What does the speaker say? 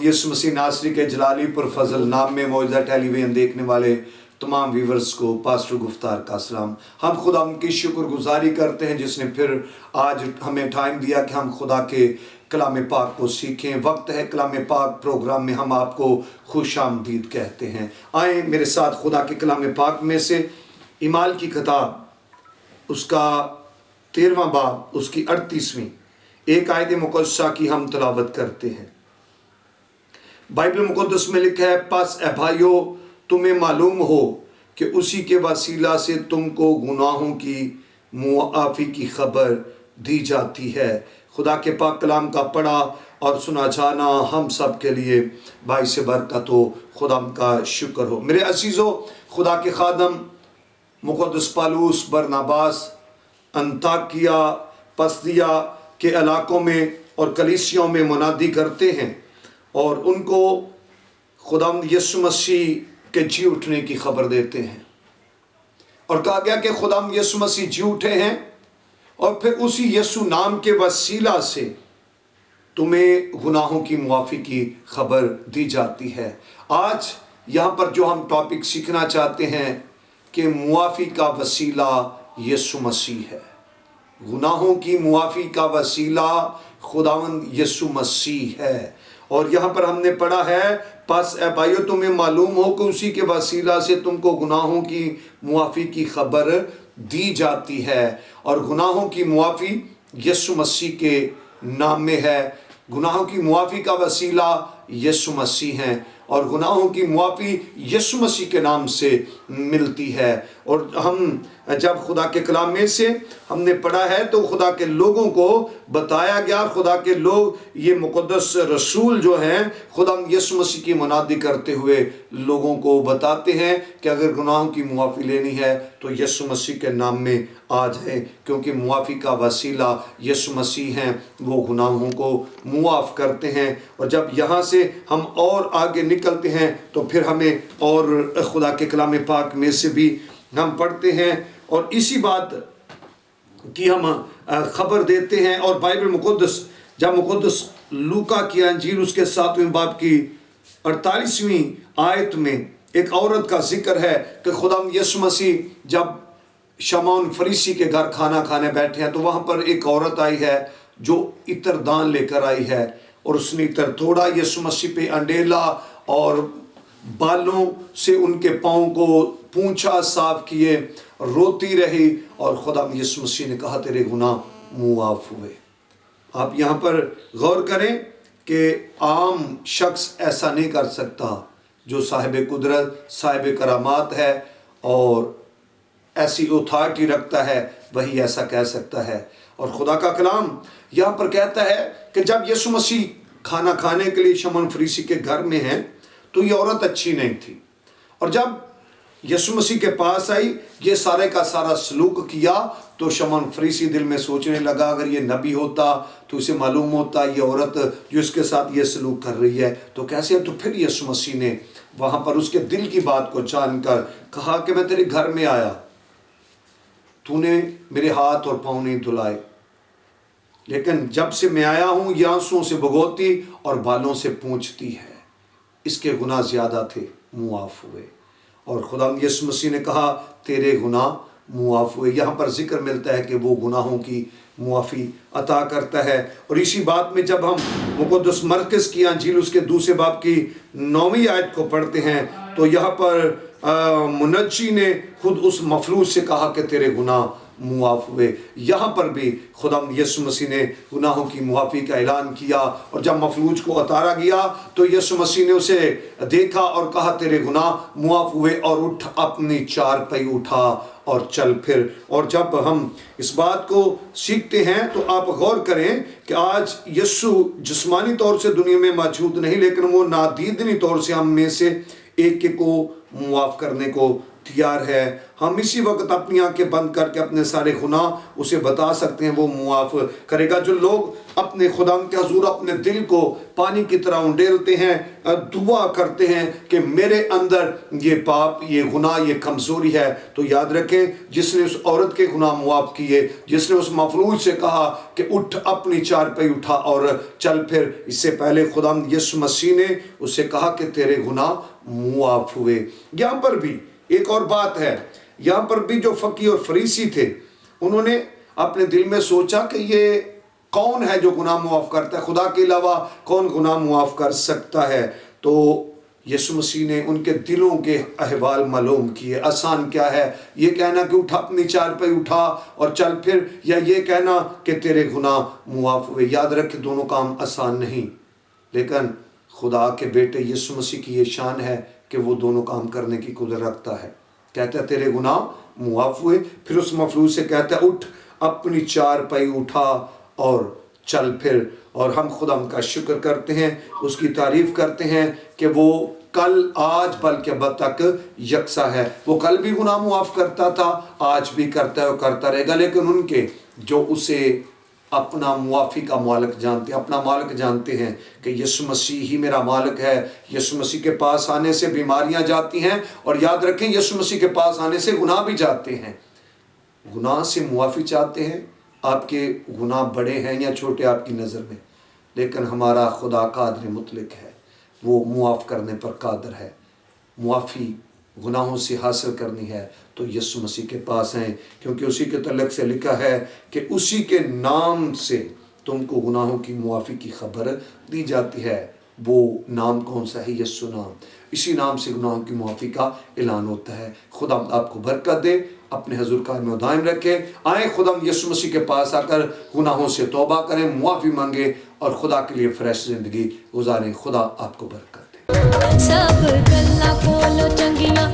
यीशु मसीह नासरी के जलाली पर फजल नाम में मौजूदा टेलीविजन देखने वाले तमाम व्यूवर्स को पास्टर गुफ्तार का सलाम। हम खुदा की शुक्रगुजारी करते हैं जिसने फिर आज हमें टाइम दिया कि हम खुदा के कलाम पाक को सीखें। वक्त है कलाम पाक प्रोग्राम में हम आपको खुश आमदीद कहते हैं। आए मेरे साथ खुदा के कलाम पाक में से ईमाल की किताब उसका 13वां बाब उसकी 38वीं एक आयत मुकद्दसा की हम तलावत करते हैं। बाइबल मुकद्दस में लिखा है, पस ए भाइयों तुम्हें मालूम हो कि उसी के वसीला से तुमको गुनाहों की मुआफ़ी की खबर दी जाती है। खुदा के पाक कलाम का पढ़ा और सुना जाना हम सब के लिए बाइस बरकत हो। खुदा का शुक्र हो। मेरे अजीज़ों, खुदा के खादम मुकद्दस पालूस बरनबास अंताकिया पसदिया के इलाकों में और कलीसियों में मुनादी करते हैं और उनको खुदावंद यीशु मसीह के जी उठने की खबर देते हैं। और कहा गया कि खुदावंद यीशु मसीह जी उठे हैं और फिर उसी यीशु नाम के वसीला से तुम्हें गुनाहों की मुआफ़ी की खबर दी जाती है। आज यहाँ पर जो हम टॉपिक सीखना चाहते हैं कि मुआफ़ी का वसीला यीशु मसीह है। गुनाहों की मुआफ़ी का वसीला खुदावंद यीशु मसीह है। और यहाँ पर हमने पढ़ा है, पस ए भाइयों तुम्हें मालूम हो कि उसी के वसीला से तुमको गुनाहों की मुआफ़ी की खबर दी जाती है। और गुनाहों की मुआफ़ी यीशु मसीह के नाम में है। गुनाहों की मुआफ़ी का वसीला यीशु मसीह हैं और गुनाहों की मुआफ़ी यीशु मसीह के नाम से मिलती है। और हम जब खुदा के कलाम में से हमने पढ़ा है तो खुदा के लोगों को बताया गया, खुदा के लोग ये मुक़द्दस रसूल जो हैं खुदा यीशु मसीह की मुनादी करते हुए लोगों को बताते हैं कि अगर गुनाहों की मुआफ़ी लेनी है तो यीशु मसीह के नाम में आ जाए, क्योंकि मुआफ़ी का वसीला यीशु मसीह हैं। वो गुनाहों को मुआफ़ करते हैं। और जब यहाँ से हम और आगे निकलते हैं तो फिर हमें और खुदा के कलाम पाक में से भी हम पढ़ते हैं और इसी बात की हम खबर देते हैं। और बाइबल मुकद्दस जब मुकद्दस लूका की अंजील उसके 7वें बाब की 48वीं आयत में एक औरत का जिक्र है कि खुदा यीशु मसीह जब शमौन फरीसी के घर खाना खाने बैठे हैं तो वहाँ पर एक औरत आई है जो इत्र दान लेकर आई है और उसने इत्र तोड़ा, यीशु मसीह पे अंडेला और बालों से उनके पाँव को पूंछा साफ किए, रोती रही और खुदा यीशु मसीह ने कहा तेरे गुनाह मुआफ़ हुए। आप यहाँ पर गौर करें कि आम शख्स ऐसा नहीं कर सकता। जो साहिब कुदरत साहिब करामात है और ऐसी अथॉरिटी रखता है वही ऐसा कह सकता है। और खुदा का कलाम यहाँ पर कहता है कि जब यीशु मसीह खाना खाने के लिए शमौन फरीसी के घर में हैं तो ये औरत अच्छी नहीं थी। और जब यीशु मसीह के पास आई, ये सारे का सारा सलूक किया, तो शमौन फरीसी दिल में सोचने लगा अगर ये नबी होता तो उसे मालूम होता ये औरत जो इसके साथ ये सलूक कर रही है तो कैसे है। तो फिर यीशु मसीह ने वहाँ पर उसके दिल की बात को जानकर कहा कि मैं तेरे घर में आया, तूने मेरे हाथ और पाँव नहीं धुलाए, लेकिन जब से मैं आया हूँ ये आंसुओं से भगोती और बालों से पूंछती है। इसके गुनाह ज़्यादा थे, मुआफ़ हुए। और खुदा यीशु मसीह ने कहा तेरे गुनाह मुआफ़ हुए। यहाँ पर जिक्र मिलता है कि वो गुनाहों की मुआफ़ी अता करता है। और इसी बात में जब हम मुक़द्दस मरकज़ की अंजील उसके 2 बाब की 9वीं आयत को पढ़ते हैं तो यहाँ पर मुनज्जी ने खुद उस मफलूज से कहा कि तेरे गुनाह मुआफ़ हुए। यहाँ पर भी खुदा यीशु मसीह ने गुनाहों की मुआफ़ी का ऐलान किया। और जब मफलूज को उतारा गया तो यीशु मसीह ने उसे देखा और कहा तेरे गुनाह मुआफ़ हुए और उठ अपनी चारपाई उठा और चल फिर। और जब हम इस बात को सीखते हैं तो आप गौर करें कि आज यीशु जिस्मानी तौर से दुनिया में मौजूद नहीं, लेकिन वो नादीदनी तौर से हम में से एक को मुआफ़ करने को اختیار ہے. ہم اسی وقت اپنی آنکھیں بند کر کے اپنے سارے گناہ اسے بتا سکتے ہیں, وہ معاف کرے گا. جو لوگ اپنے خدا کے حضور اپنے دل کو پانی کی طرح انڈیلتے ہیں, دعا کرتے ہیں کہ میرے اندر یہ پاپ, یہ گناہ, یہ کمزوری ہے, تو یاد رکھیں جس نے اس عورت کے گناہ معاف کیے, جس نے اس مفلوج سے کہا کہ اٹھ اپنی چارپائی اٹھا اور چل پھر, اس سے پہلے خدا یسوع مسیح نے اسے کہا کہ تیرے گناہ معاف ہوئے. یہاں پر بھی ایک اور بات ہے, یہاں پر بھی جو فقی اور فریسی تھے انہوں نے اپنے دل میں سوچا کہ یہ کون ہے جو گناہ معاف کرتا ہے, خدا کے علاوہ کون گناہ معاف کر سکتا ہے. تو یسوع مسیح نے ان کے دلوں کے احوال معلوم کیے. آسان کیا ہے یہ کہنا کہ اٹھا اپنی چارپائی اٹھا اور چل پھر, یا یہ کہنا کہ تیرے گناہ معاف ہوئے. یاد رکھ دونوں کام آسان نہیں, لیکن خدا کے بیٹے یسوع مسیح کی یہ شان ہے کہ وہ دونوں کام کرنے کی قدرت رکھتا ہے. کہتا ہے تیرے گناہ معاف ہوئے, پھر اس مفلوج سے کہتا ہے اٹھ اپنی چارپائی اٹھا اور چل پھر. اور ہم خدا کا شکر کرتے ہیں, اس کی تعریف کرتے ہیں کہ وہ کل آج بلکہ اب تک یکساں ہے. وہ کل بھی گناہ معاف کرتا تھا, آج بھی کرتا ہے اور کرتا رہے گا. لیکن ان کے جو اسے اپنا معافی کا مالک جانتے ہیں, اپنا مالک جانتے ہیں کہ یسوع مسیح ہی میرا مالک ہے, یسوع مسیح کے پاس آنے سے بیماریاں جاتی ہیں, اور یاد رکھیں یسوع مسیح کے پاس آنے سے گناہ بھی جاتے ہیں. گناہ سے معافی چاہتے ہیں, آپ کے گناہ بڑے ہیں یا چھوٹے آپ کی نظر میں, لیکن ہمارا خدا قادر مطلق ہے, وہ معاف کرنے پر قادر ہے. معافی گناہوں سے حاصل کرنی ہے تو یسوع مسیح کے پاس ہیں, کیونکہ اسی کے تعلق سے لکھا ہے کہ اسی کے نام سے تم کو گناہوں کی معافی کی خبر دی جاتی ہے. وہ نام کون سا ہے؟ یسوع نام. اسی نام سے گناہوں کی معافی کا اعلان ہوتا ہے. خدا آپ کو برکت دے, اپنے حضور قائم و دائم رکھے. آئیں خدا یسوع مسیح کے پاس آ کر گناہوں سے توبہ کریں, معافی مانگیں اور خدا کے لیے فریش زندگی گزاریں. خدا آپ کو برکت دے. سب گلا کولو چنگیاں